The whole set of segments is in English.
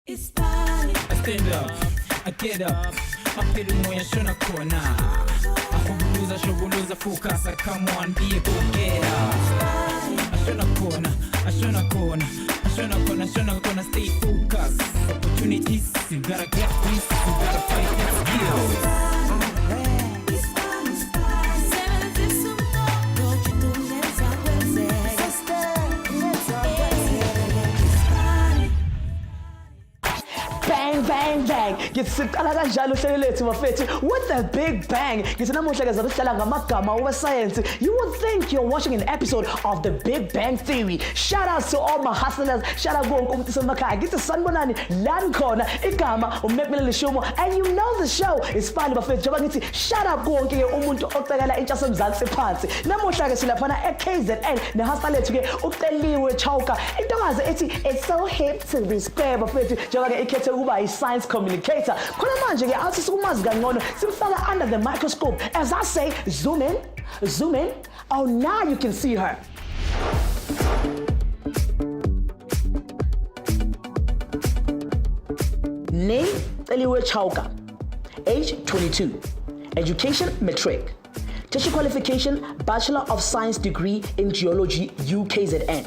iSpani. I stand up, I get up, I feel moya shona kona. I focus, come on, be a go-getter. I shona kona, stay focused. Opportunities, you gotta get this, you gotta fight that skill. Bang bang ngisiqala kanjalo uhlelo lethu bafethu with a big bang ngithi namuhla ke zakuhlala ngamagama over science. You would think you're watching an episode of the Big Bang Theory. Shout out to all my hustlers, shout out wonke umuntu semakhaya ngithi sanibonani la nikhona igama uMekumele Shumo, and you know the show iSpani bafethu njengoba ngithi shout out wonke ke umuntu ocekela intsha somzansi phansi. Namuhla ke silaphana eKZN nehustler lethu ke uCeliwe Chauca intokazi ethi it's so hip to be square bafethu njengoba ke ikhethe kuba science communicator. Khona manje ke athi sikumazi kangcono simfaka under the microscope. As I say, zoom in, zoom in. Oh, now you can see her. Name Celiwe Chauca. Age 22. Education matric. Teacher qualification Bachelor of Science degree in Geology UKZN.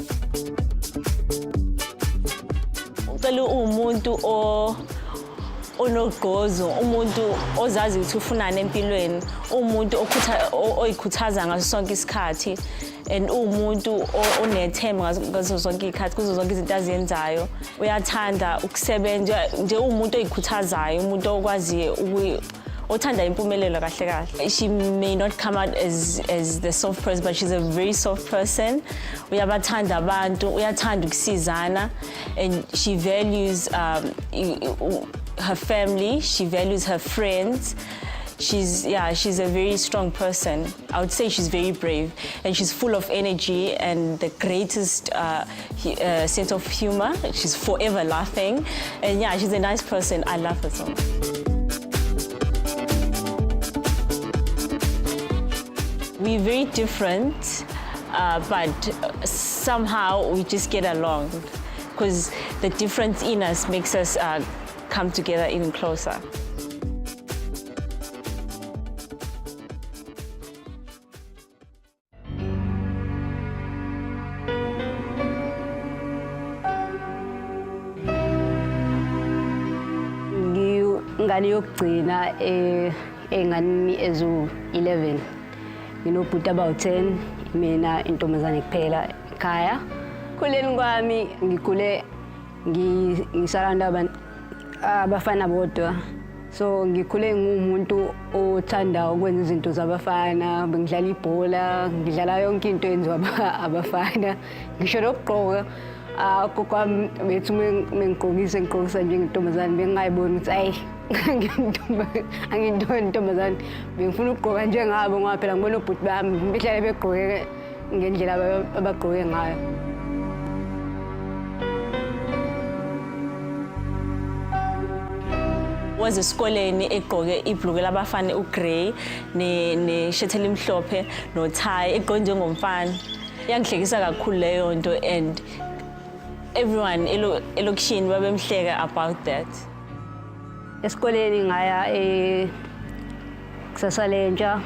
Celiwe umuntu onogozo, umuntu ozazi ukuthi ufunani empilweni, umuntu oyikhuthaza ngaso sonke isikhathi, and umuntu onethemba ngaso sonke isikhathi kuzo zonke izinto azenzayo. Uyathanda ukusebenza nje, umuntu oyikhuthazayo, umuntu okwaziyo othanda impumelelo kahle kahle. She may not come out as the soft person, but she's a very soft person. Uyabathanda abantu, uyathanda ukusizana, and she values her family, she values her friends. She's a very strong person. I would say she's very brave, and she's full of energy and the greatest sense of humor. She's forever laughing, and yeah, she's a nice person. I love her so much. We're very different, but somehow we just get along because the difference in us makes us come together even closer. Ngani yokugcina engani ezu 11. Nginobhuti about 10, mina intombazane kuphela ekhaya. Khuleni kwami ngikule ngisaranda abafana bodwa. So ngikhule ngumuntu othanda ukwenza izinto zabafana, ngidlala ibhola, ngidlala yonke into enziwa abafana. Ngisho lokugqoka kokwami bethu ngigqokisa nje ngintombazane bengayiboni ukuthi ayi angiyintombazane bengifuna ukugqoka njengabo ngoba phela ngibona ubhuti bami behlale begqoke ngendlela abagqoke ngayo. Was esikoleni egqoke ibhluku labafana ugrey neshirt elimhlophe no tie egqoke njengomfana. Yangihlekisa kakhulu leyo nto, and everyone elokishini babemhleka about that. Esikoleni ngaya kusasalentsha,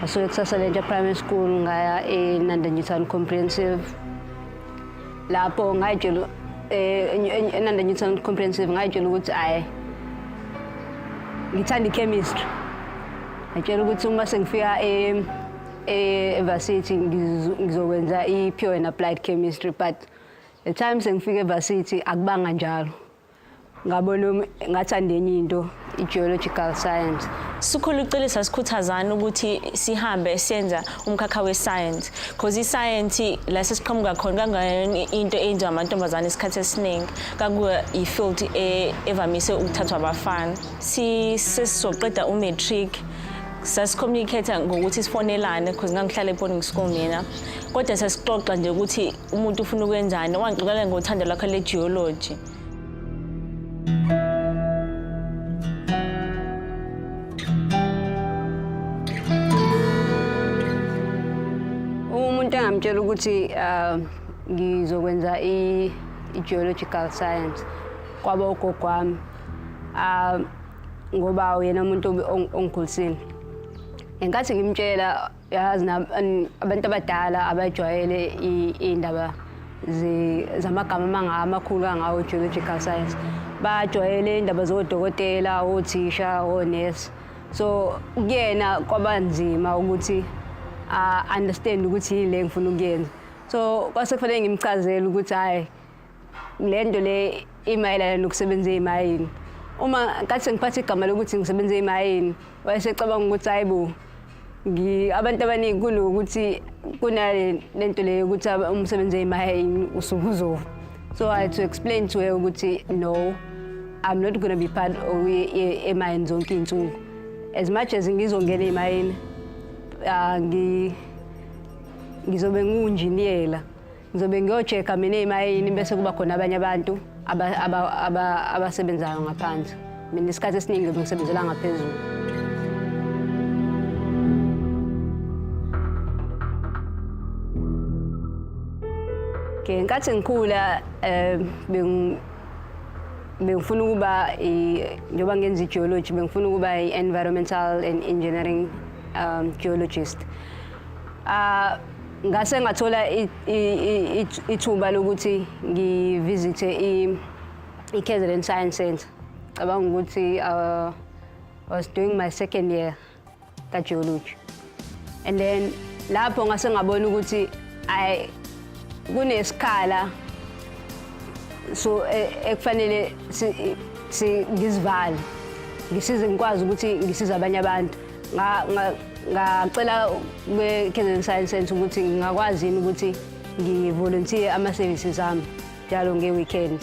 asuke kusasalentsha primary school, ngaya eNanda Comprehensive. Lapho ngayitshela eNanda Comprehensive ngayitshela ukuthi ayi ngithanda chemistry. Ngitshela ukuthi uma sengifika eVarsity ngizokwenza i-pure and applied chemistry, but the time sengifika eVarsity akubanga njalo. Ngabona ngathanda enye into i-geological science. Sikhulu ucela sikhuthazana ukuthi sihambe senza umkhakha we-science, because i-science la sesiqhamuka khona kangani into enziwa amantombazane isikhathi esiningi kakuba i-field evamise ukuthathwa abafana. Sesizoqeda umatric sasicommunicator ngokuthi sifonelane because ngangihlala e-boarding school mina, kodwa sasixoxa nje ukuthi umuntu ufuna ukwenzani. Wangixoxela ngothando lwakhe le-geology. Umuntu engamtshela ukuthi ngizokwenza i-geological science kwaba ugogo wami ngoba uyena umuntu ongikhulisile. Ngenkathi ngimtshela yazi abantu abadala abajwayele indaba zamagama amakhulu angawo geological science bajwayele indaba zodokotela, othisha, onesi. So kuyena kwabanzima ukuthi understand ukuthi yile ngifuna ukuyenza. So kwase kufanele ngimchazele ukuthi hayi lento le imayelana nokusebenza emayini. Uma kathi ngiphatha igama lokuthi ngisebenza emayini, wayesecabanga ukuthi hayibo abantu abaningi kunokuthi kunalento le ukuthi umsebenzi emayini usukuzova. So I had to explain to her ukuthi no, I'm not going to be part of emayini zonke insuku. As much as ngizongena emayini ngizobe ngunjiniyela, ngizobe ngiyochecka mina emayini bese kuba khona abanye abantu abasebenzayo ngaphansi. Mina isikhathi esiningi ngisebenzela ngaphezulu. Ngenkathi ngikhula bengifuna ukuba njengoba ngenza i-geology bengifuna ukuba i-environmental and engineering geologist. Ngase ngathola ithuba lokuthi ngivisite i-KZN Science Centre. Cabanga ukuthi I was doing my second year ka-geology. And then lapho ngase ngabona ukuthi kunesikhala so ekufanele ngizivale ngisize ngikwazi ukuthi ngisize abanye abantu. Ngacela kwe-KZN Science Centre ukuthi ngingakwazi yini ukuthi ngivolunteer ama-services ami njalo nge-weekend.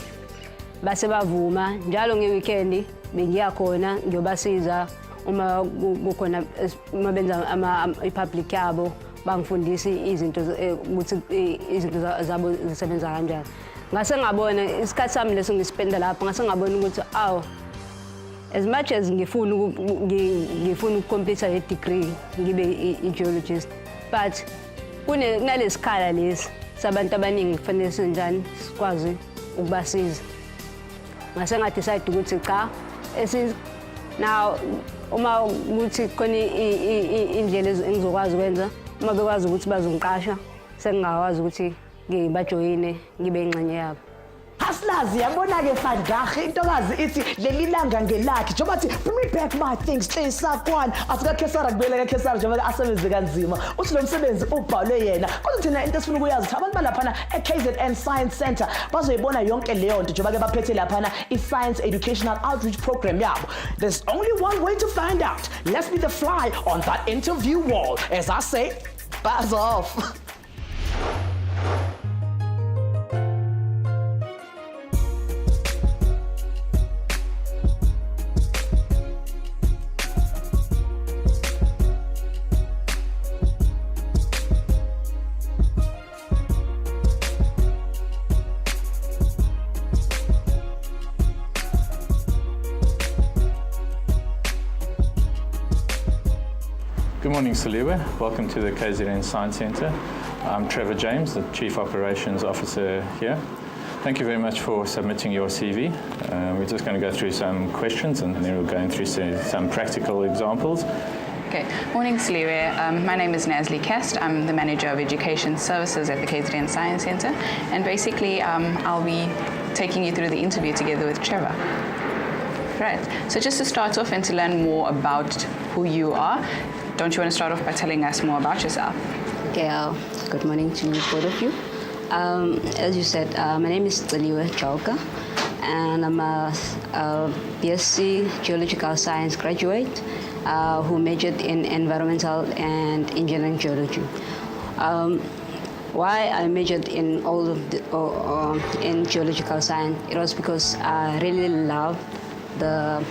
Base bavuma njalo nge-weekend bengiya khona ngiyobasiza uma kukhona uma benza i-public yabo bangifundisa izinto ukuthi izinto zabo zisebenza kanjani. Ngase ngabona isikhathi sami leso ngispenda lapho ngase ngabona ukuthi as much as ngifuna ukucomplete le degree ngibe i-geologist, but kunalesikhala lesi sabantu abaningi kufanele senjani sikwazi ukubasiza. Ngase ngadecide ukuthi cha now uma ukuthi khona indlela engizokwazi ukwenza uma bekwazi ukuthi bazongiqasha sengingakwazi ukuthi ngibajoyine ngibe ingxenye yabo. Aslazi yabona-ke Fandagh intokazi ithi leli langa ngelakhe njengoba thi bring me back my things Sakwana asikakhesara kubuyela kakhesara njengoba asebenze kanzima uthi lo msebenzi ubhalwe yena kodwa thina into esifuna ukuyazi ukuthi abantu balaphana e-KZN Science Centre bazoyibona yonke leyo nto njengoba-ke baphethe laphana i-Science Educational Outreach Program yabo. There's only one way to find out. Let's be the fly on that interview wall. As I say, buzz off. Good morning, Celiwe. Welcome to the KZN Science Centre. I'm Trevor James, the Chief Operations Officer here. Thank you very much for submitting your CV. We're just going to go through some questions and then we'll go through some practical examples. Okay, morning Celiwe. My name is Nazli Kest. I'm the Manager of Education Services at the KZN Science Centre, and basically I'll be taking you through the interview together with Trevor. Right, so just to start off and to learn more about who you are, don't you want to start off by telling us more about yourself? Okay, good morning to both of you. As you said, my name is Celiwe Chauca, and I'm a BSc Geological Science graduate who majored in environmental and engineering geology. Why I majored in all of in geological science, it was because I really loved the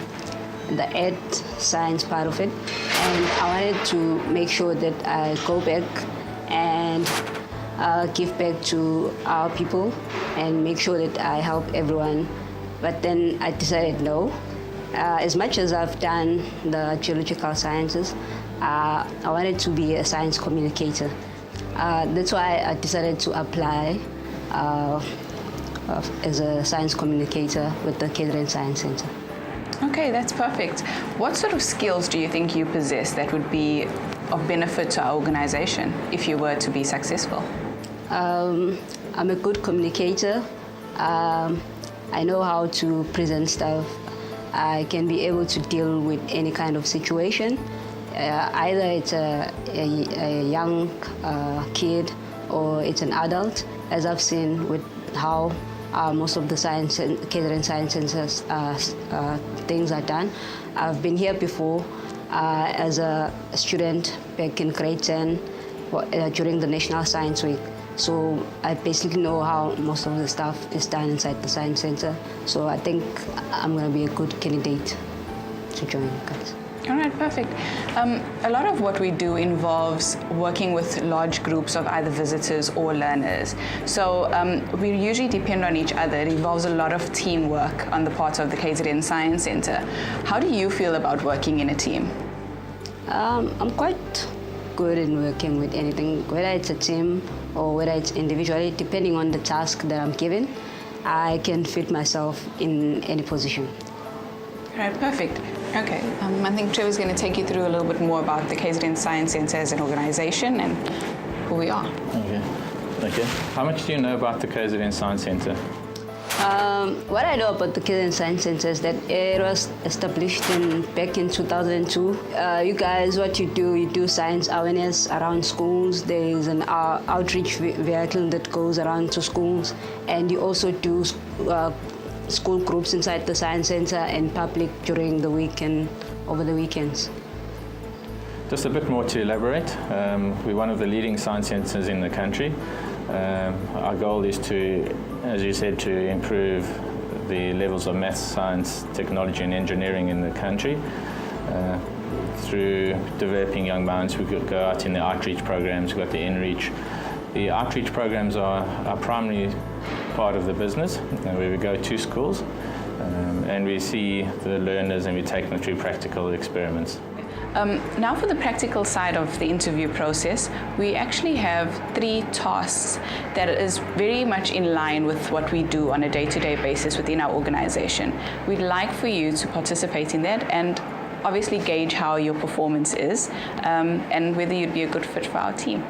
earth science part of it, and I wanted to make sure that I go back and give back to our people and make sure that I help everyone. But then I decided no. As much as I've done the geological sciences, I wanted to be a science communicator. That's why I decided to apply as a science communicator with the KZN Science Centre. Okay, that's perfect. What sort of skills do you think you possess that would be of benefit to our organization if you were to be successful? I'm a good communicator. I know how to present stuff. I can be able to deal with any kind of situation. Either it's a young kid or it's an adult, as I've seen with how most of the KZN Science Centre's things are done. I've been here before as a student back in grade 10 during the National Science Week. So I basically know how most of the stuff is done inside the Science Centre. So I think I'm going to be a good candidate to join you guys. All right, perfect. A lot of what we do involves working with large groups of either visitors or learners. So we usually depend on each other. It involves a lot of teamwork on the part of the KZN Science Centre. How do you feel about working in a team? I'm quite good in working with anything, whether it's a team or whether it's individually, depending on the task that I'm given. I can fit myself in any position. All right, perfect. Okay, I think Trevor's going to take you through a little bit more about the KZN Science Centre as an organization and who we are. Okay. How much do you know about the KZN Science Centre? What I know about the KZN Science Centre is that it was established back in 2002. You guys, what you do science awareness around schools. There is an outreach vehicle that goes around to schools, and you also do school groups inside the Science Centre and public during the week and over the weekends. Just a bit more to elaborate. We're one of the leading science centres in the country. Our goal is to, as you said, to improve the levels of maths, science, technology and engineering in the country. Through developing young minds, we could go out in the outreach programs, we've got the in-reach. The outreach programs are our primary part of the business, where we go to schools and we see the learners and we take them through practical experiments. Now for the practical side of the interview process, we actually have 3 tasks that is very much in line with what we do on a day-to-day basis within our organization. We'd like for you to participate in that and obviously gauge how your performance is and whether you'd be a good fit for our team.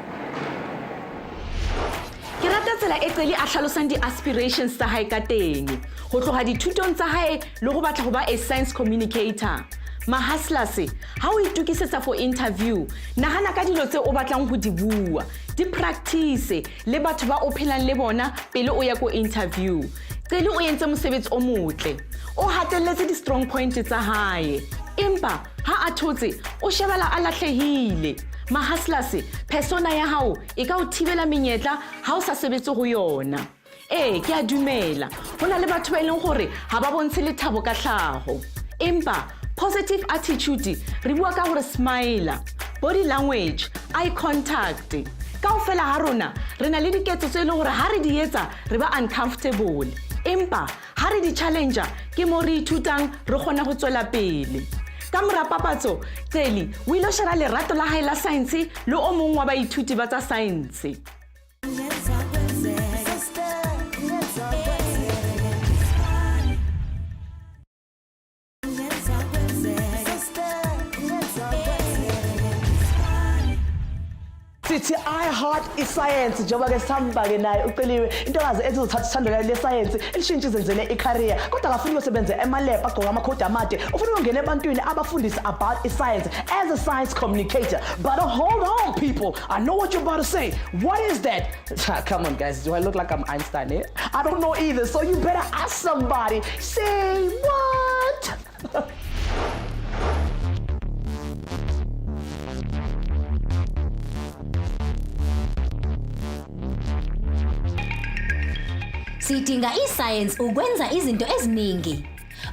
Ke rata tsela e Celi a hlalosang di-aspirations tsa hae ka teng go tloga dithutong tsa hae le go batla go ba a science communicator. Mahaslas, ha o itukisetsa for interview, nagana ka dilo tse o batlang go di bua, di practice le batho ba o phelang le bona pele o ya go interview. Celi o entse mosebetsi o motle, o hatelletse di strong points tsa hae. Empa ha a thotse o shebala a lahlehile. Mahaslas, persona ya hao e ka o thibela menyetla ha o sa sebetse go yona. Ke a dumela, hona le batho ba ileng gore ha ba bontshe le thabo ka hlago. Empa positive attitude, re bua ka gore smile, body language, eye contact. Kaofela ha rona re na le diketso tse leng gore ha re di etsa re ba uncomfortable. Empa ha re di challenge ke mo re ithutang re kgona go tswela pele. Ka mora papatso, Celi o ile shera lerato la hae la science le o mongwe wa baithuti ba tsa science. Sithi I heart science njengoba ke sihamba ke naye uCeliwe intokazi ezizothatha le science elishintshe izenzele icareer kodwa akafuni ukusebenza emalab agqoka amakhodi amade ufuna ukungena ebantwini abafundisa about science as a science communicator. But hold on people, I know what you're about to say. What is that? Come on guys, do I look like I'm Einstein here? I don't know either, so you better ask somebody. Say what? Sidinga iscience ukwenza izinto eziningi.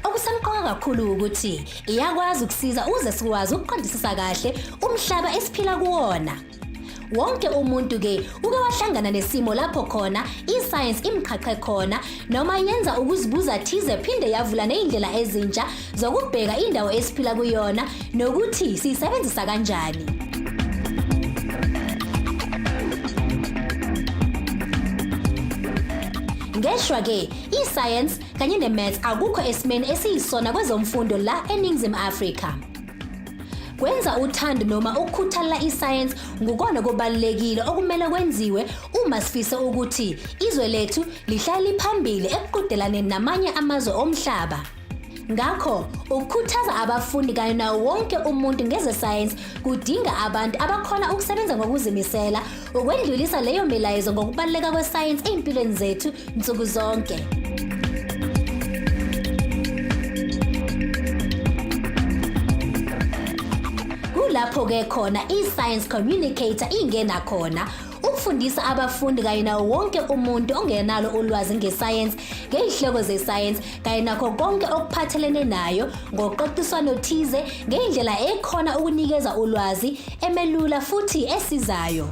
Okusemqoka kakhulu ukuthi iyakwazi ukusiza uze sikwazi ukuqondisisa kahle umhlaba esiphila kuwona. Wonke umuntu ke uke wahlangana nesimo lapho khona iscience imqhaqhe khona noma yenza ukuzibuza thize phinde yavula neindlela ezintsha zokubheka indawo esiphila kuyona nokuthi sisebenzisa kanjani. Ngeshwa-ke, i-science kanye ne-maths akukho esimeni esiyisona kwezomfundo la eNingizimu Afrika. Kwenza uthando noma ukukhuthalela i-science ngukona kubalulekile okumele kwenziwe uma sifisa ukuthi izwe lethu lihlale liphambili ekuqhudelaneni namanye amazwe omhlaba. Ngakho, ukukhuthaza abafundi kanye nawo wonke umuntu ngeze-science kudinga abantu abakhona ukusebenza ngokuzimisela ukwedlulisa leyo milayezo ngokubaluleka kwe-science ey'mpilweni zethu nsuku zonke. Kulapho-ke khona i-science communicator ingena khona ukufundisa abafundi kanye nawo wonke umuntu ongenalo ulwazi nge-science, ngey'hloko ze-science kanye nakho konke okuphathelene nayo ngoqoqiswano thize ngey'ndlela ekhona ukunikeza ulwazi emelula futhi esizayo.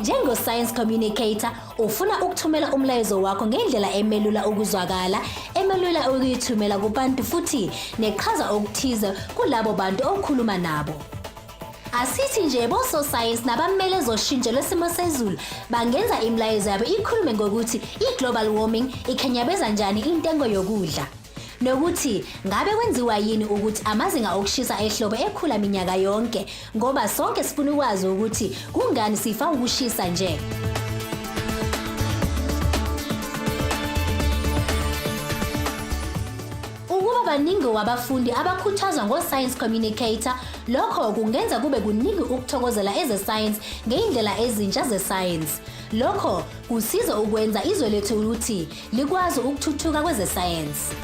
Njengo-science communicator, ufuna ukuthumela umlayezo wakho ngendlela emelula ukuzwakala, emelula ukuyithumela kubantu futhi neqhaza okuthize kulabo bantu okhuluma nabo. Asithi nje boso-science nabamele zoshintsho lwesimo sezulu bangenza imlayezo yabo ikhulume ngokuthi i-global warming ikhenyabeza njani intengo yokudla. Nokuthi ngabe kwenziwa yini ukuthi amazinga okushisa ehlobo ekhula minyaka yonke ngoba sonke sifuna ukwazi ukuthi kungani sifa ukushisa nje. Ukuba baningi wabafundi abakhuthazwa ngo-science communicator, lokho kungenza kube kuningi ukuthokozela eze-science ngey'ndlela ezintsha ze-science. Lokho kusiza ukwenza izwe lethu ukuthi likwazi ukuthuthuka kweze-science.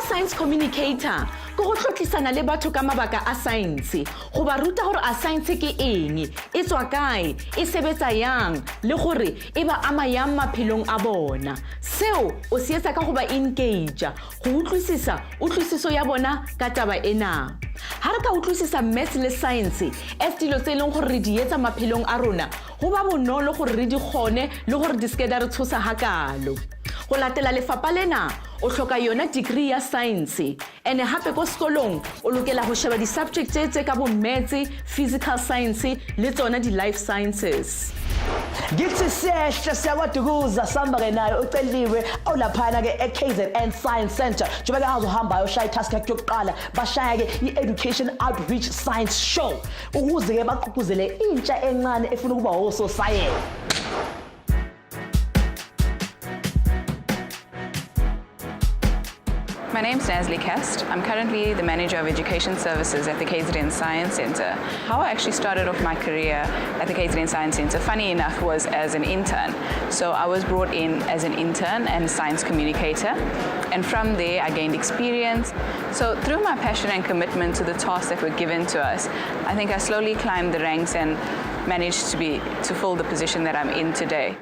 Science communicator go go tlotlisana le batho ka mabaka a science, go ba ruta gore a science ke eng, e tswa kae, e sebetsa yang le gore e ba ama yang maphelong a bona. Seo o se etsa ka go ba engage, go utlwisisa utlwisiso ya bona ka taba ena. Ha re ka utlwisisa maths le science as dilo tse leng gore re di etsa maphelong a rona, go ba bonolo gore re di kgone le gore di ske da re tshosa hakalo. Go latela lefapha lena o hloka yona degree ya science ene hape ko sekolong o lokela go sheba di-subject tse ka bo maths, physical science le tsona di-life sciences. Ngithi siyehle siyakwadukuza sihamba-ke nayo uCeliwe olaphana-ke e-KZN Science Centre njengoba-ke azohamba ayoshaya itask yakhe yokuqala bashaya-ke i-Education Outreach Science Show ukuze-ke bagqugquzele intsha encane efuna ukuba ososayensi. My name is Celiwe Chauca. I'm currently the Manager of Education Services at the KZN Science Centre. How I actually started off my career at the KZN Science Centre, funny enough, was as an intern. So I was brought in as an intern and science communicator, and from there I gained experience. So through my passion and commitment to the tasks that were given to us, I think I slowly climbed the ranks and managed to fill the position that I'm in today.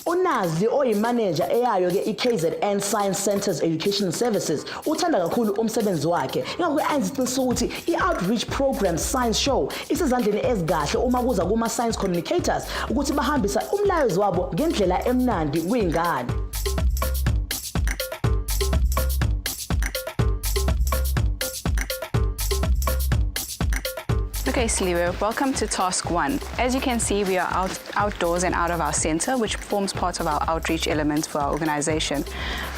Unazi oyimanager eyayo-ke i-KZN Science Centre's Education Services uthanda kakhulu umsebenzi wakhe. Ingakho ayiziqinisa ukuthi i-Outreach Program Science Show isezandleni ezikahle uma kuza kuma-science communicators ukuthi bahambisa umlayezo wabo ngendlela emnandi kwingane. Okay, Celiwe, welcome to Task 1. As you can see, we are outdoors and out of our centre, which forms part of our outreach element for our organisation.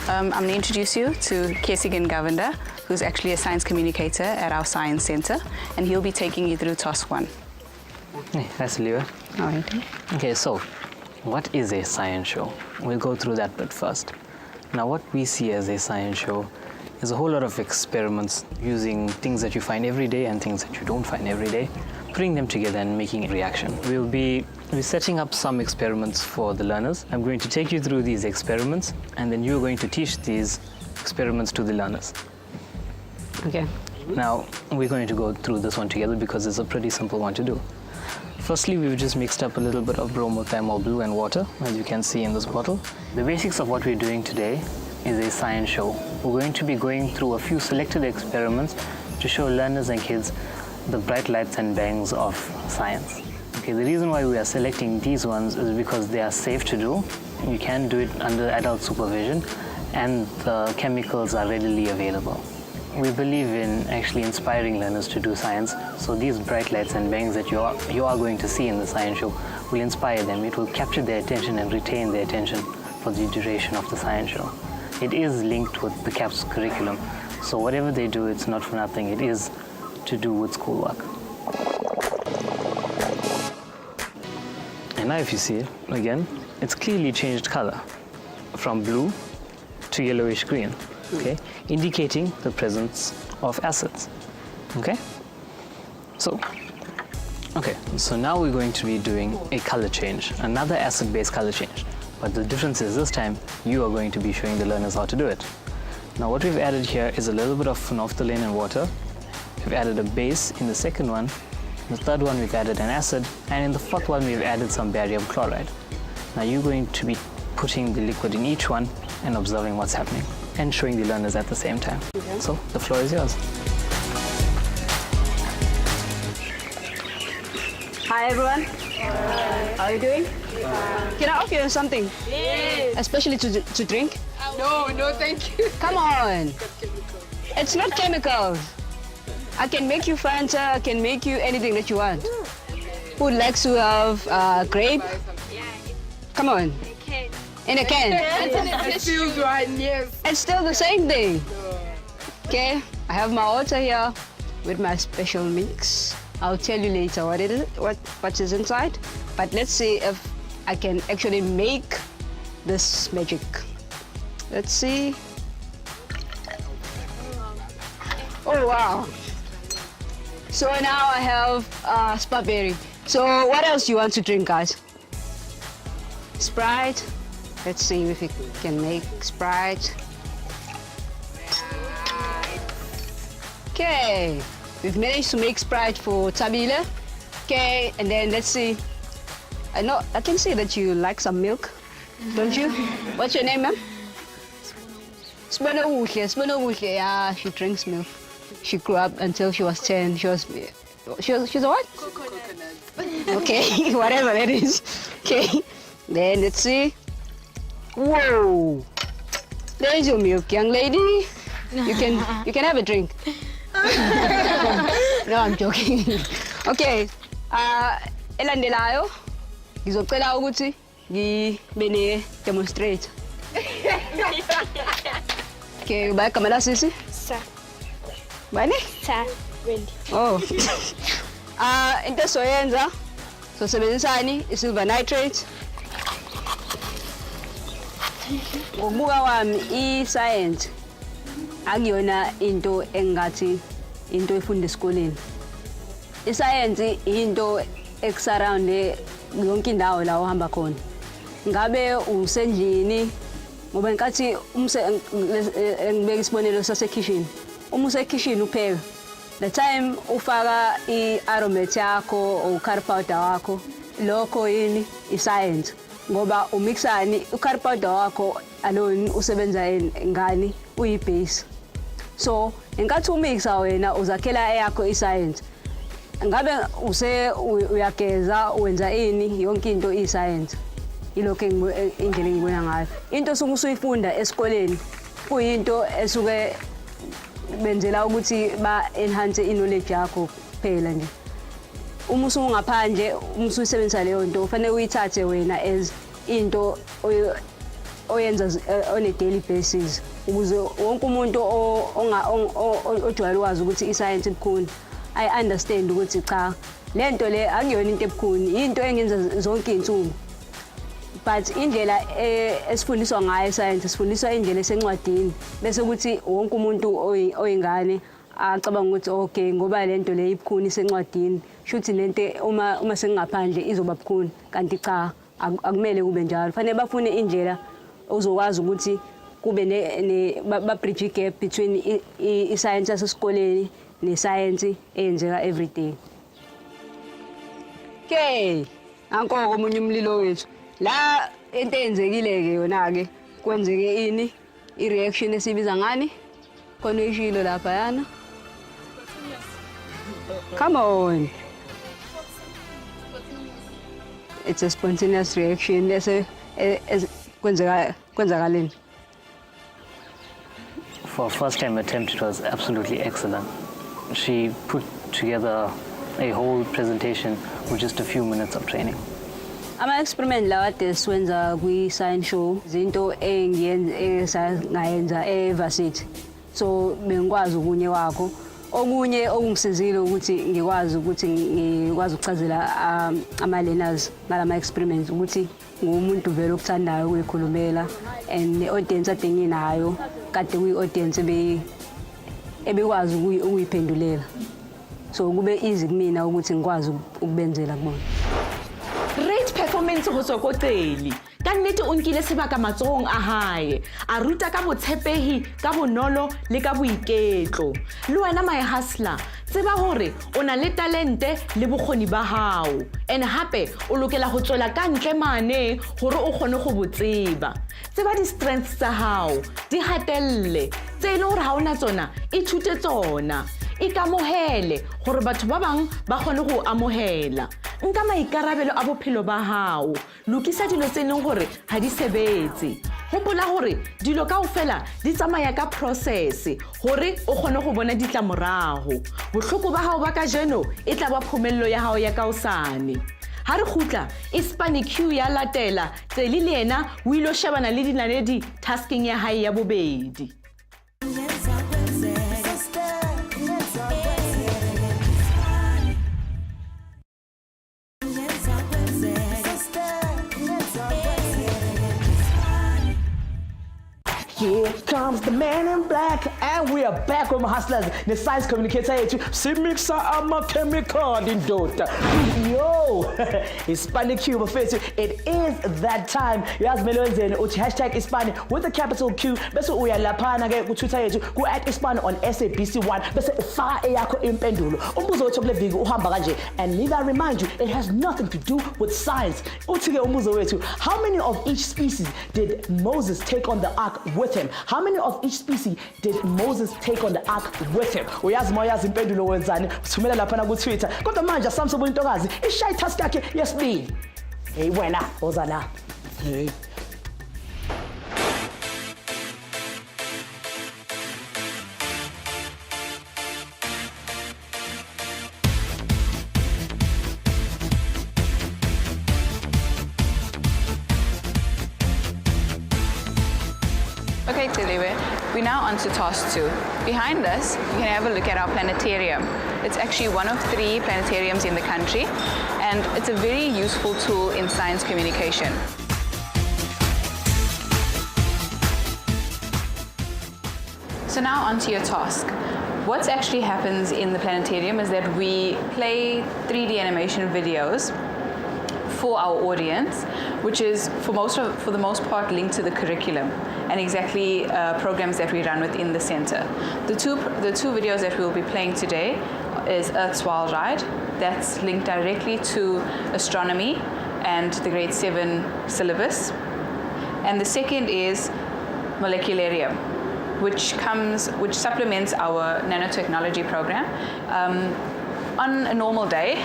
I'm going to introduce you to KZN Governor, who's actually a science communicator at our science centre, and he'll be taking you through Task 1. Hey, hi, Celiwe. All right. Okay, so what is a science show? We'll go through that bit first. Now, what we see as a science show is a whole lot of experiments using things that you find every day and things that you don't find every day, putting them together and making a reaction. We'll be setting up some experiments for the learners. I'm going to take you through these experiments, and then you're going to teach these experiments to the learners. Okay. Now, we're going to go through this one together because it's a pretty simple one to do. Firstly, we've just mixed up a little bit of bromothiamol blue and water, as you can see in this bottle. The basics of what we're doing today is a science show. We're going to be going through a few selected experiments to show learners and kids the bright lights and bangs of science. Okay, the reason why we are selecting these ones is because they are safe to do. You can do it under adult supervision, and the chemicals are readily available. We believe in actually inspiring learners to do science, so these bright lights and bangs that you are going to see in the science show will inspire them. It will capture their attention and retain their attention for the duration of the science show. It is linked with the CAPS curriculum, so whatever they do, it's not for nothing. It is to do with schoolwork. And now if you see it, again, it's clearly changed color from blue to yellowish green, okay, indicating the presence of acids, okay? So now we're going to be doing a color change, another acid-based color change. But the difference is this time, you are going to be showing the learners how to do it. Now what we've added here is a little bit of phenolphthalein and water. We've added a base in the second one. In the third one, we've added an acid. And in the fourth one, we've added some barium chloride. Now you're going to be putting the liquid in each one and observing what's happening and showing the learners at the same time. Okay. So the floor is yours. Hi everyone. How are you doing? Can I offer you something? Yes. Especially to drink? No, thank you. Come on. It's not chemicals. I can make you Fanta, I can make you anything that you want. Who likes to have grape? Come on. In a can. It feels right, yes. It's still the same thing. Okay, I have my water here with my special mix. I'll tell you later what it is, what is inside. But let's see if I can actually make this magic. Let's see. Oh wow. So now I have strawberry. So what else do you want to drink, guys? Sprite. Let's see if we can make Sprite. Okay, we've managed to make Sprite for Tabile. Okay, and then let's see. I can see that you like some milk, don't you? What's your name, ma'am? Sibonouhle. Yeah, she drinks milk. She grew up until she was 10. She was a what? Coconut. Okay, whatever that is. Okay, then let's see. Whoa, there's your milk, young lady. You can have a drink. No, I'm joking. Okay, elandelayo ngizocela ukuthi ngibe ne demonstrate. Okay, ubaya kamera sisi? Sa. Bani? Sa. Wendy. Oh. Into soyenza sosebenzisani isilver nitrate. Ngokubuka wami i-science akuyona into engathi into efunda esikoleni. I-science into esurround yonke indawo la ohamba khona. Ngabe usendlini ngoba nkathi ngibeka isibonelo sase-kitchen. Uma use-kitchen upheka, the time ufaka i-aromat yakho or curry powder wakho, lokho yini i-science. Ngoba umixani u-curry powder wakho alone usebenza ngani uyi-base. So inkathi umixa wena uzakhela eyakho i-science. Ngabe uyageza wenza ini yonke into i-science. Ilokho indlela engibona ngayo. Into osuke usuyifunda esikoleni kuyinto esuke benzela ukuthi ba-enhance i-knowledge yakho kuphela nje. Uma usungaphandle, uma usuyisebenzisa leyo nto, ufanele uyithathe wena as into oyenza on a daily basis. Ukuze wonke umuntu ojwayele ukwazi ukuthi i-science ibukhuni, I understand ukuthi cha, le nto le akuyona into ebukhuni, into engenza zonke izinsuku. But indlela esifundiswa ngayo science sifundiswa indlela esencwadini bese ukuthi wonke umuntu oyingane acabanga ukuthi okay ngoba le nto le ibukhuni isencwadini shuthi lento uma sengaphandle izoba bukhuni, kanti cha akumele kube njalo. Fanele bafune indlela uzokwazi ukuthi kube ba bridge gap between i-science yasesikoleni ne-science eyenzeka everyday. Okay, nanko omunye umlilo wethu. La into eyenzekile ke yona ke kwenzeke ini i-reaction esibiza ngani khona ishilo lapha yana. it's a spontaneous reaction. Kwenzakaleni. For a first-time attempt, it was absolutely excellent. She put together a whole presentation with just a few minutes of training. Ama-experiment lawa kade siwenza kwi-science show zinto engiyenza e-varsity. So bengikwazi okunye wakho. Okunye okungisizile ukuthi ngikwazi ukuchazela ama-learners ngalama experiments ukuthi ngumuntu vele okuthandayo ukuyikhulumela and ne-audience ade nginayo kade kuyi-audience ebekwazi ukuyiphendulela. So kube easy kumina ukuthi ngikwazi ukubenzela kubona. Great performance go tswa ko Celi. Ka nnete o nkile sebaka matsogong a hae a ruta ka botshepehi ka bonolo le ka boiketlo. Le wena my hustler tseba hore o na le talente le bokgoni ba hao and hape o lokela go tswela ka ntle mane hore o kgone go botseba. Tseba di strengths tsa hao di hatelle tse e le hore ha ona tsona ithute tsona. Ikamohele gore batho ba bang ba kgone go amohela. Nka maikarabelo a bophelo ba hao. Lokisa dilo tse leng gore ha di sebetse. Hopola hore dilo kaofela di tsamaya ka process hore o kgone go bona ditlamorago. Bohloko ba hao ba ka jeno e tla ba phomello ya hao ya kaosane. Ha re khutla iSpani Q ya latela Celi le yena o ilo shebana le dinaledi tasking ya hae ya bobedi. Here comes the man in black, and we are back with my hustlers. The science communicator here to mixer ama chemical in dota. Yo, iSpani Q face. It is that time. Yas melonzeni uthi #iSpani with a capital Q. Bese uyalaphana ke ku Twitter yethu ku @iSpani on SABC1. Bese ufaka eyakho impendulo. Umbuzo wethu kule viki uhamba kanje. And need I remind you, it has nothing to do with science. Uthi ke umbuzo wethu, how many of each species did Moses take on the ark with him? How many of each species did Moses take on the ark with him? Uyazi moyazi impendulo wenzani? Thumela lapha na ku Twitter. Kodwa manje Samson Ntokazi ishaya task yakhe yesibili. Hey wena, oza la. Hey. Okay, Celiwe, we're now on to task 2. Behind us, you can have a look at our planetarium. It's actually one of 3 planetariums in the country, and it's a very useful tool in science communication. So now on to your task. What actually happens in the planetarium is that we play 3D animation videos for our audience, which is for the most part linked to the curriculum and exactly programs that we run within the center. The two videos that we'll be playing today is Earth's Wild Ride. That's linked directly to astronomy and the grade 7 syllabus. And the second is Molecularium, which supplements our nanotechnology program. On a normal day,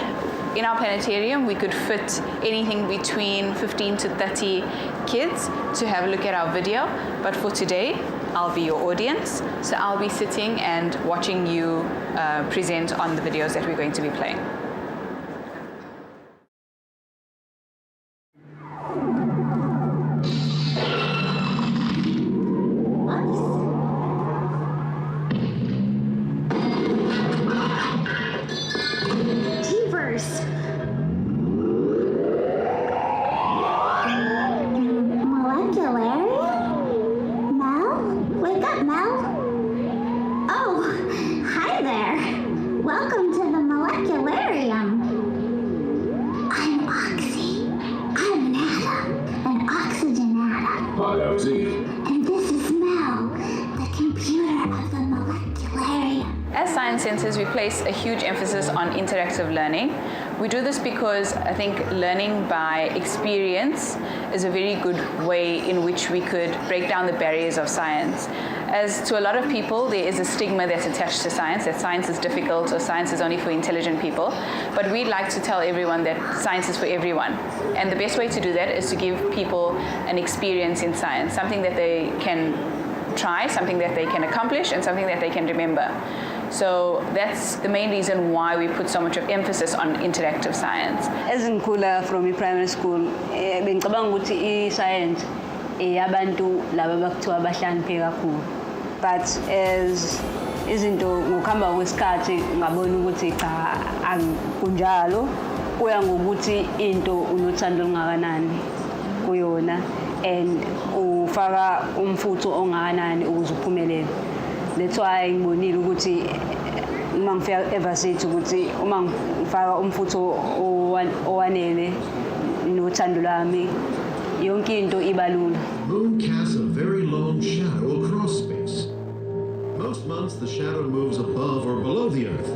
in our planetarium, we could fit anything between 15 to 30 kids to have a look at our video. But for today, I'll be your audience. So I'll be sitting and watching you present on the videos that we're going to be playing. Welcome to the Molecularium. I'm Oxy. I'm an atom, an oxygen atom. Hi, Oxy. And this is Mel, the computer of the Molecularium. As science centres, we place a huge emphasis on interactive learning. We do this because I think learning by experience is a very good way in which we could break down the barriers of science. As to a lot of people, there is a stigma that's attached to science, that science is difficult or science is only for intelligent people. But we'd like to tell everyone that science is for everyone. And the best way to do that is to give people an experience in science, something that they can try, something that they can accomplish, and something that they can remember. So that's the main reason why we put so much of emphasis on interactive science. As in Kula from primary school, bengicabanga ukuthi i-science yabantu laba bakuthiwa bahlakaniphe kakhulu. But as izinto ngokuhamba kwesikhathi ngabona ukuthi cha akunjalo, kuya ngokuthi into unothando olungakanani kuyona and ufaka umfutho ongakanani ukuze uphumelele. That's why ngibonile ukuthi uma ngifika evarsity ukuthi uma ngifaka umfutho owanele nothando lami yonke into iba lula. Moon casts a very long shadow across space. Most months the shadow moves above or below the Earth.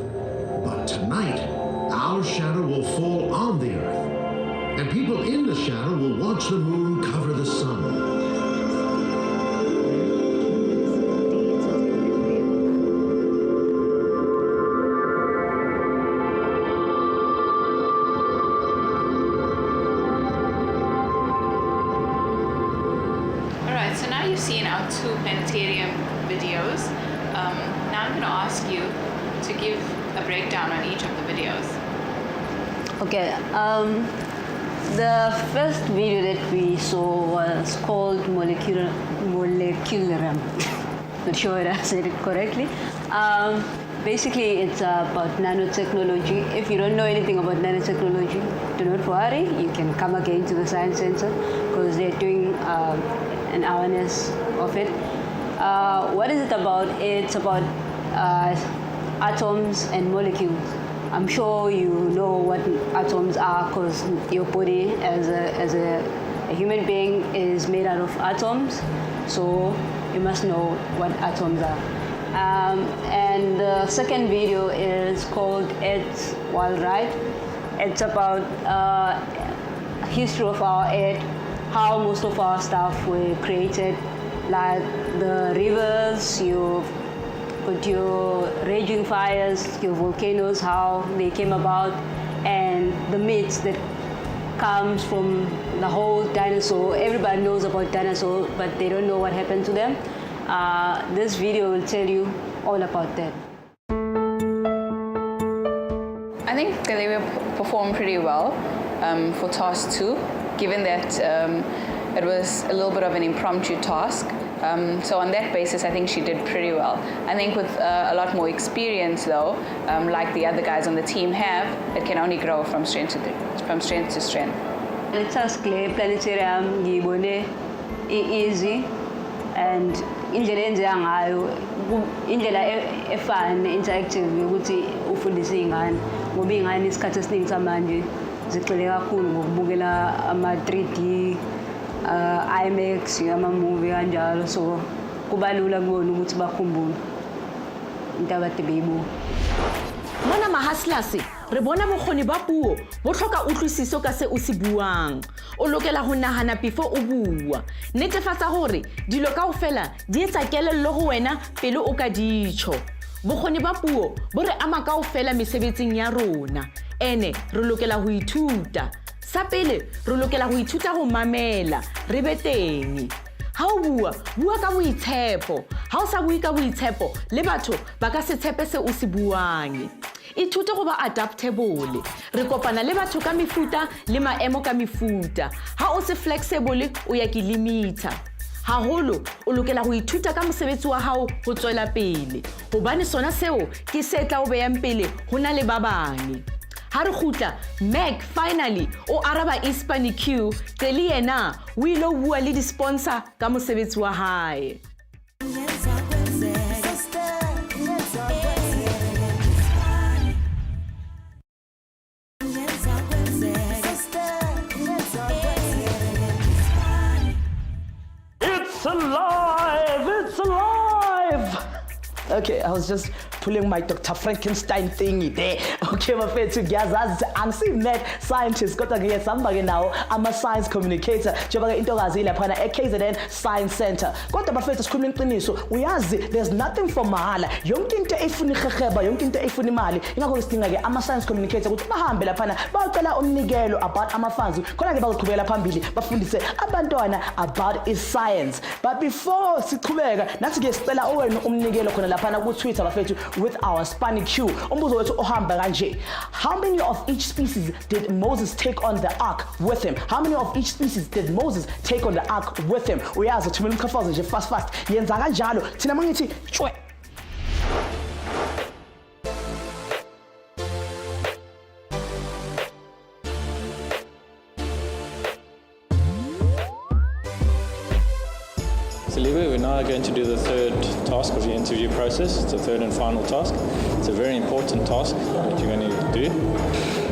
But tonight, our shadow will fall on the Earth. And people in the shadow will watch the moon cover the sun. So now you've seen our 2 Planetarium videos. Now I'm going to ask you to give a breakdown on each of the videos. Okay, the first video that we saw was called Molecularum. Not sure if I said it correctly. Basically, it's about nanotechnology. If you don't know anything about nanotechnology, do not worry. You can come again to the Science Centre because they're doing an awareness of it. What is it about? It's about atoms and molecules. I'm sure you know what atoms are because your body as a human being is made out of atoms. So you must know what atoms are. And the second video is called Earth Wild Ride. It's about history of our Earth, how most of our stuff were created, like the rivers, your raging fires, your volcanoes, how they came about, and the myths that comes from the whole dinosaur. Everybody knows about dinosaurs, but they don't know what happened to them. This video will tell you all about that. I think Celiwe performed pretty well for task 2, given that it was a little bit of an impromptu task. So on that basis, I think she did pretty well. I think with a lot more experience, though, like the other guys on the team have, it can only grow from strength to strength. Let's ask Planetarium, ngibone easy and indlela enziwa ngayo indlela efana interactive ukuthi ufundise izingane ngoba izingane isikhathi esiningi samanje zigxile kakhulu ngokubukela ama 3D IMAX ama movie kanjalo, so kuba lula kubona ukuthi bakhumbule into abade beyibuka. Mona mahaslas re bona bokgoni ba puo bo tlhoka utlwisiso ka se o se buang. O lokela ho nahana before o bua. Netefatsa hore dilo kaofela di etsa kelello ho wena pele o ka ditjho. Bokgoni ba puo bo re ama kaofela mesebetsing ya rona. Ene re lokela ho ithuta. Sa pele re lokela ho ithuta ho mamela, re be teng. Ha o bua ka boitshepo. Ha o sa bue ka boitshepo, le batho ba ka se tshepe se o se buang. Ithute go ba adaptable. Re kopana le batho ka mefuta le maemo ka mefuta. Ha o se flexible o ya ke limiter. Haholo o lokela ho ithuta ka mosebetsi wa hao ho tswela pele. Hobane sona seo ke se tla o beyang pele hona le ba bang. Ha re khutla Meg finally o araba iSpani Q tele yena o ile o bua le di-sponsor ka mosebetsi wa hae. It's alive! It's alive! Okay, I was just pulling my Dr. Frankenstein thingy there. Okay, bafethu ngiyazazi angisi-mad scientist kodwa ngiyesamba-ke nawo ama-science communicator njengoba-ke intokazi ilaphana e-KZN Science Centre. Kodwa bafethu sikhuluma iqiniso, uyazi there's nothing for mahala. Yonke into efuna iheheba, yonke into efuna imali. Ingakho sidinga-ke ama-science communicator ukuthi bahambe laphana bayocela umnikelo about ama-funds khona-ke bazoqhubekela phambili bafundise abantwana about i-science. But before siqhubeka nathi-ke sicela owenu umnikelo khona laphana ku-Twitter bafethu with our iSpani Q. Umbuzo wethu ohamba kanje. How many of each species did Moses take on the ark with him? How many of each species did Moses take on the ark with him? Uyazi thumela umkhafazo nje fast yenza kanjalo thina mangithi chwe. Celiwe, we're now going to do the third task of the interview process. It's the third and final task. It's a very important task that you're going to do.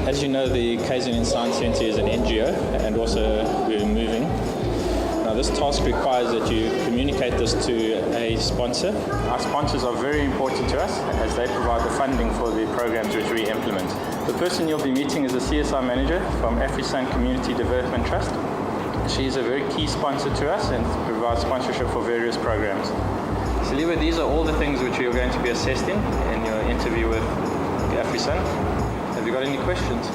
As you know, the KZN Science Centre is an NGO and also we're moving. Now this task requires that you communicate this to a sponsor. Our sponsors are very important to us as they provide the funding for the programs which we implement. The person you'll be meeting is a CSI manager from AfriSun Community Development Trust. She's a very key sponsor to us and provides sponsorship for various programs. Celiwe, these are all the things which you're going to be assessed in your interview with AfriSun. Have you got any questions?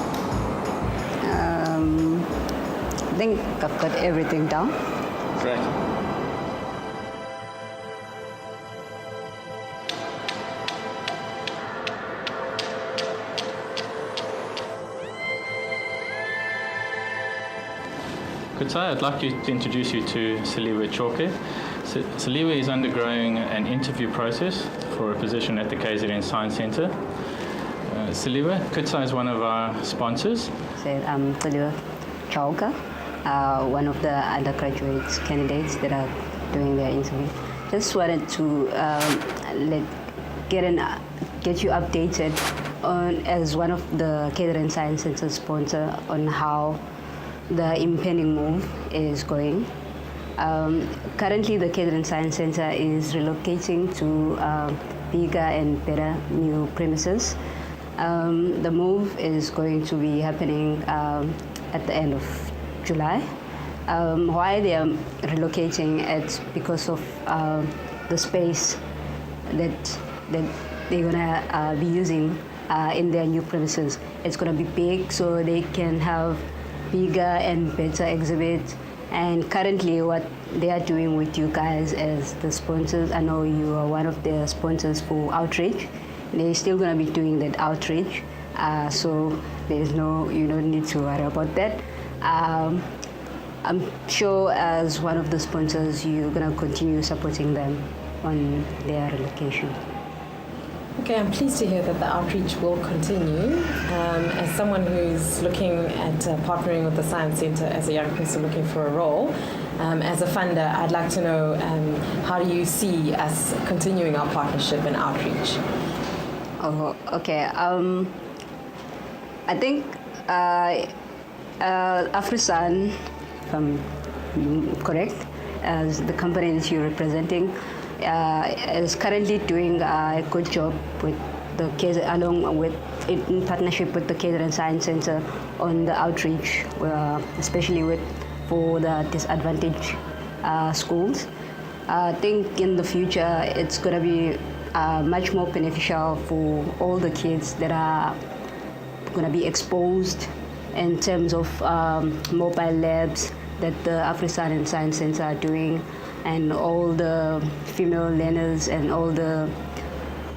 I think I've got everything down. Great. Kutsai, I'd like to introduce you to Celiwe Chauca. Celiwe is undergoing an interview process for a position at the KZN Science Centre. Celiwe, Kutsai is one of our sponsors. I'm Celiwe Chauca, one of the undergraduate candidates that are doing their interview. Just wanted to get you updated on, as one of the KZN Science Centre sponsor, on how the impending move is going. Currently, the KZN Science Centre is relocating to bigger and better new premises. The move is going to be happening at the end of July. Why they are relocating? It's because of the space that they're gonna be using in their new premises. It's gonna be big, so they can have bigger and better exhibit. And currently what they are doing with you guys as the sponsors, I know you are one of the sponsors for outreach. They're still going to be doing that outreach, so you don't need to worry about that. I'm sure as one of the sponsors you're going to continue supporting them on their relocation. Okay, I'm pleased to hear that the outreach will continue. As someone who's looking at partnering with the Science Centre as a young person looking for a role, as a funder, I'd like to know how do you see us continuing our partnership and outreach? Oh, okay. I think AfriSun, if I'm correct, as the company that you're representing, is currently doing a good job with the in partnership with the KZN Science Centre on the outreach, especially for the disadvantaged schools. I think in the future it's going to be much more beneficial for all the kids that are going to be exposed in terms of mobile labs that the AfriSun Science Centre are doing, and all the female learners and all the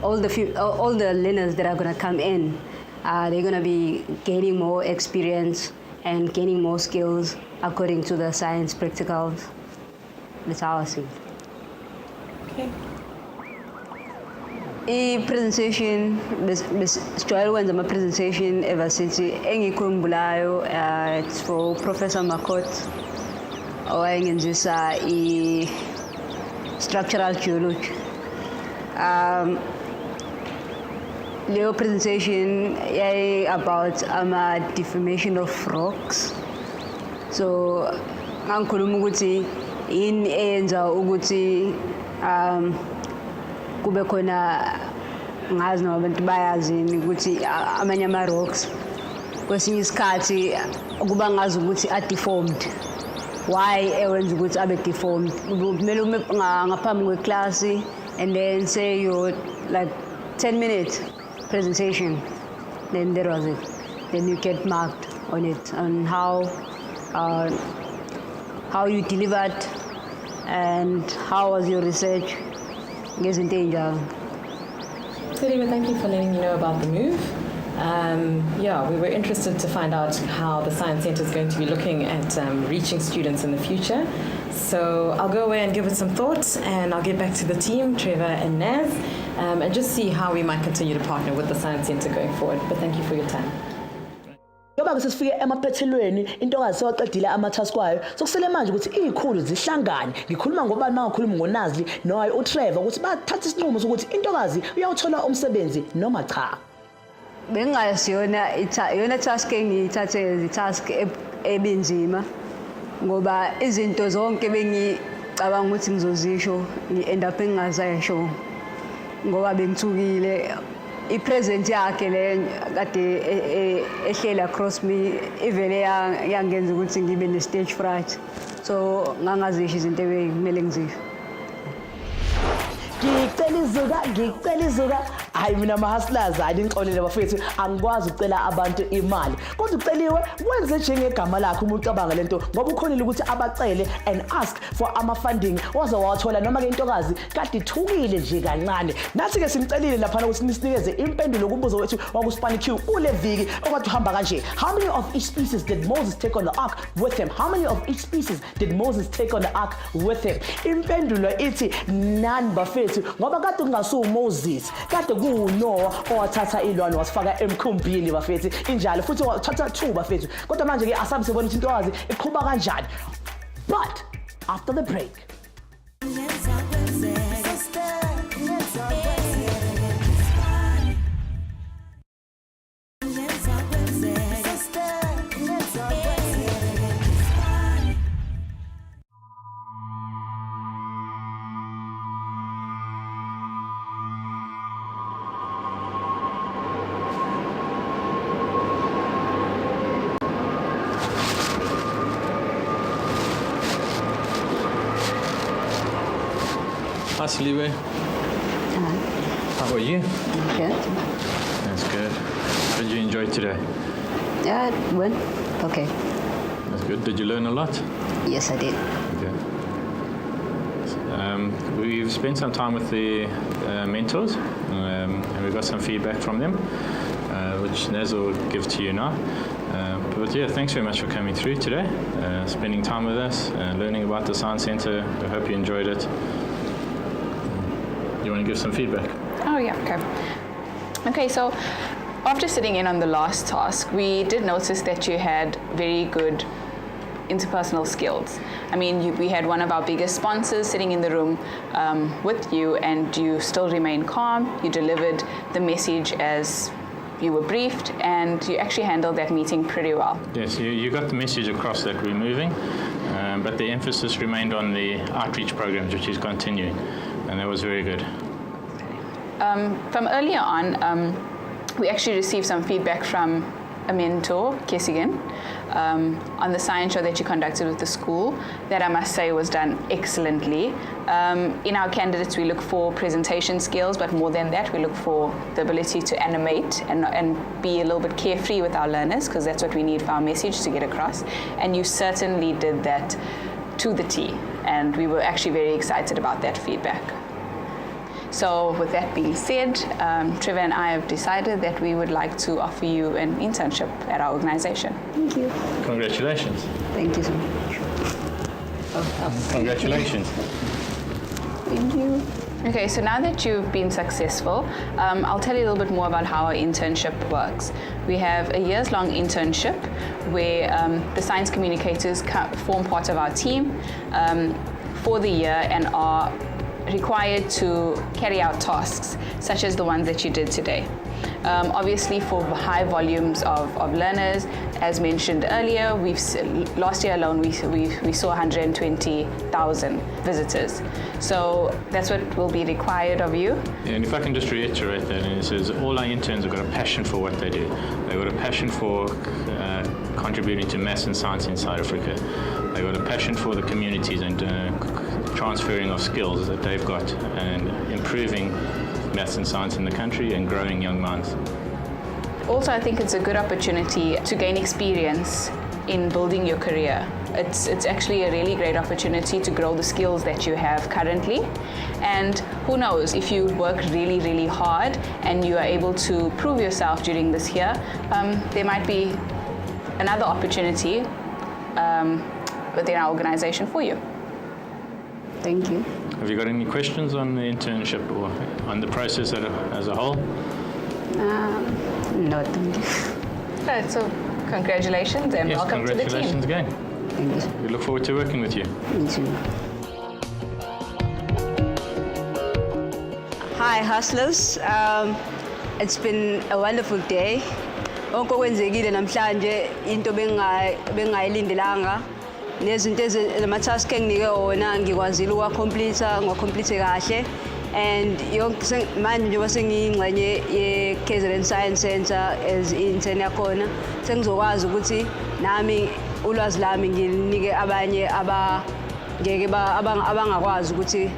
learners that are going to come in, they're going to be gaining more experience and gaining more skills according to the science practicals. That's how I see it. Okay. I-presentation, sijwayele ukwenza ama-presentation evasithi engikhumbulayo, it's for Professor Makot, owayengenzisa i-structural geology. Leyo presentation yayi about deformation of rocks. So ngangikhuluma ukuthi yini eyenza ukuthi kube khona ngazi noma abantu bayazini ukuthi amanye ama-rocks kwesinye isikhathi kuba ngazi ukuthi are-deformed. Why ewenza ukuthi abe deformed? Kumele ume ngaphambi kweklasi and then say your like 10 minutes presentation, then that was it. Then you get marked on it, on how you delivered and how was your research. Ngezinto enjalo. Celiwe, thank you for letting me know about the move. Yeah, we were interested to find out how the Science Centre is going to be looking at reaching students in the future. So I'll go away and give it some thought, and I'll get back to the team, Trevor and Naz, and just see how we might continue to partner with the Science Centre going forward. But thank you for your time. Ngoba sesifike emaphethelweni intokazi sewaqedile amathasi kwayo sokusele manje ukuthi izikhulu zihlangane ngikhuluma ngobani mangakhuluma ngoNazli noyi uTrevor ukuthi bathatha isinqumo sokuthi intokazi uyawuthola umsebenzi noma cha. Bengasiyona yona task engiyithathe task ebinzima ngoba izinto zonke bengicabanga ukuthi ngizozisho ngi-end up ngingazayisho ngoba bengithukile i-present yakhe le kade ehlela across me ivele yangenza ukuthi ngibe ne-stage fright, so ngangazisho izinto ebekumele ngizisho. Ngicela izuka hayi mina ama-hustlers ngixolele bafethu angikwazi ukucela abantu imali kodwa uceliwe wenze njengegama lakho umuntu ucabanga lento ngoba ukhonile ukuthi abacele and ask for ama-funding waze wawathola noma-ke intokazi kade ithukile nje kancane. Nathi-ke simcelile laphana ukuthi nisinikeze impendulo kumbuzo wethu wakuSpani Q kule viki okade uhamba kanje. How many of each species did Moses take on the ark with him? How many of each species did Moses take on the ark with him? Impendulo ithi none bafethu ngoba kade kungasuwo Moses kade kuNoah owathatha ilwane wasifaka emkhumbini bafethu injalo futhi wathatha 2 bafethu kodwa manje ke asabe sebona ukuthi intokazi iqhubha kanjani. But after the break Hi, Celiwe. How are you? Good. That's good. How did you enjoy today? Yeah, it went okay. That's good. Did you learn a lot? Yes, I did. Okay. We've spent some time with the mentors, and we got some feedback from them, which Naz will give to you now. But yeah, thanks very much for coming through today, spending time with us, learning about the Science Centre. I hope you enjoyed it. You want to give some feedback? Oh yeah, okay. Okay, so after sitting in on the last task, we did notice that you had very good interpersonal skills. I mean, we had one of our biggest sponsors sitting in the room with you, and you still remained calm. You delivered the message as you were briefed, and you actually handled that meeting pretty well. Yes, you got the message across that we're moving, but the emphasis remained on the outreach programs, which is continuing, and that was very good. From earlier on, we actually received some feedback from a mentor, KZN, on the science show that you conducted with the school, that I must say was done excellently. In our candidates, we look for presentation skills, but more than that, we look for the ability to animate and be a little bit carefree with our learners, because that's what we need for our message to get across. And you certainly did that to the T, and we were actually very excited about that feedback. So with that being said, Trevor and I have decided that we would like to offer you an internship at our organization. Thank you. Congratulations. Thank you so much. Congratulations. Thank you. Okay, so now that you've been successful, I'll tell you a little bit more about how our internship works. We have a years-long internship where the science communicators form part of our team for the year and are required to carry out tasks such as the ones that you did today. Obviously, for high volumes of learners, as mentioned earlier, last year alone we saw 120,000 visitors. So that's what will be required of you. And if I can just reiterate that, and it says all our interns have got a passion for what they do. They've got a passion for contributing to maths and science in South Africa. They've got a passion for the communities and transferring of skills that they've got and improving maths and science in the country and growing young minds. Also, I think it's a good opportunity to gain experience in building your career. It's actually a really great opportunity to grow the skills that you have currently. And who knows, if you work really, really hard and you are able to prove yourself during this year, there might be another opportunity within our organization for you. Thank you. Have you got any questions on the internship or on the process as a whole? No, thank you. Right, so congratulations and welcome to the team. Congratulations again. Thank you. We look forward to working with you. Me too. Hi, hustlers. It's been a wonderful day. Onke okwenzekile namhlanje into bengayilindelanga. Nezinto lama-task enginike wona ngikwazile ngiwacomplete kahle, and manje njengoba sengiyingxenye ye-KZN Science Centre as intern yakhona, sengizokwazi ukuthi nami ulwazi lami ngilinike abanye abangakwazi ukuthi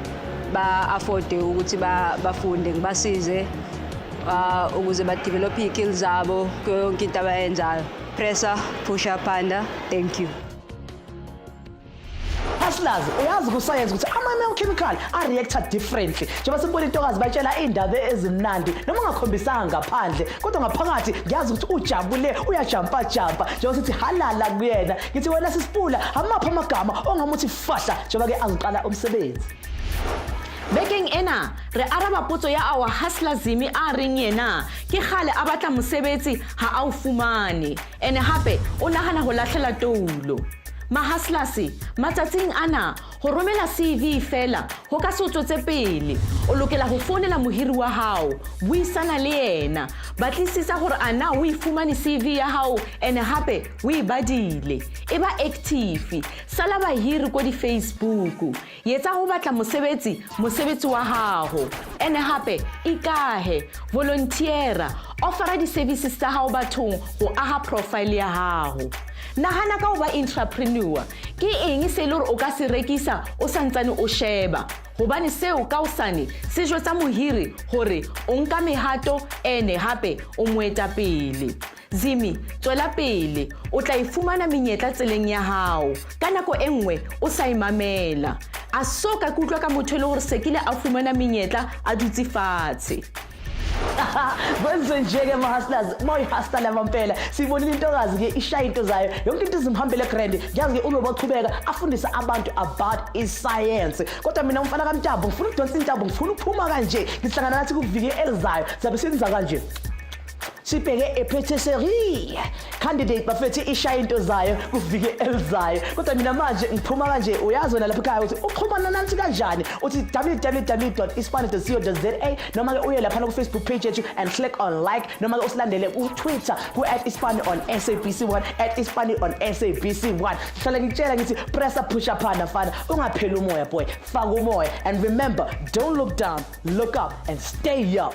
ba-afforde ukuthi bafunde, ngibasize ukuze ba-develop iy'skills zabo kuyo yonke into abayenzayo. Pressa, pusha, panda. Thank you. Hustlers, uyazi ku-science ukuthi ama-male chemical a-reacta differently. Njengoba sibona intokazi batshela iy'ndaba ezimnandi noma ungakhombisanga ngaphandle, kodwa ngaphakathi ngiyazi ukuthi ujabule, uyajampa-jampa. Njengoba sithi halala kuyena, ngithi wena sisipula amaphi amagama ongamuthi fahla njengoba-ke aziqala umsebenzi. Bekeng ena re araba potso ya our hustler Zimi a reng yena ke gale a batla mosebetsi ha a o fumane ene hape o nagana go lahlela toulo. Mahastlase matsatsing ana go romela CV fela go ka se o tswetse pele, o lokela go founela mohiri wa hao, buisana le yena, batlisisa gore ana o ifumane CV ya hao ene hape o e badile, e ba active, sala bahiri ko di Facebook, yetsa go batla mosebetsi wa gago ene hape ikahe, volunteera, offera di services tsa hao bathong go aga profile ya gago. Nahana ka o ba entrepreneur ke eng se le gore o ka se rekisa o santsane o sheba, gobane seo ka osane se jwetsa mohiri gore o nka mehato ene hape o moeta pele. Zimi, tswela pele, o tla ifumana menyetla tseleng ya hao ka nako e nngwe o sa imamela. A soka ke utlwa ka motho le gore sekile a fumana menyetla a dutse fatshe. Benze nje-ke ma-hustlers, mawuyihustler mampela, siyibonile intokazi ke ishaya into zayo, yonke into izimhambele grand. Ngiyazi ke uloba qhubeka afundisa abantu about i-science. Kodwa mina umfana kaMntambo ngifuna ukudonsa intambo, ngifuna ukuphuma kanje, ngihlangana nathi kuviki elizayo, sizabe senza kanje. Sibheke epatisserie candidate bafethe ishaya into zayo kuviki elizayo. Kodwa mina manje ngiphuma kanje, uyazi wena lapha ekhaya ukuthi uxhumana nathi kanjani, uthi www.ispani.co.za noma ke uye lapha ku Facebook page yethu and click on like, noma ke usilandele ku Twitter ku @ispani on SABC1, @ispani on SABC1. Hlala ngitshela ngithi pressa push up phana fana, ungapheli umoya boy, faka umoya, and remember, don't look down, look up and stay young.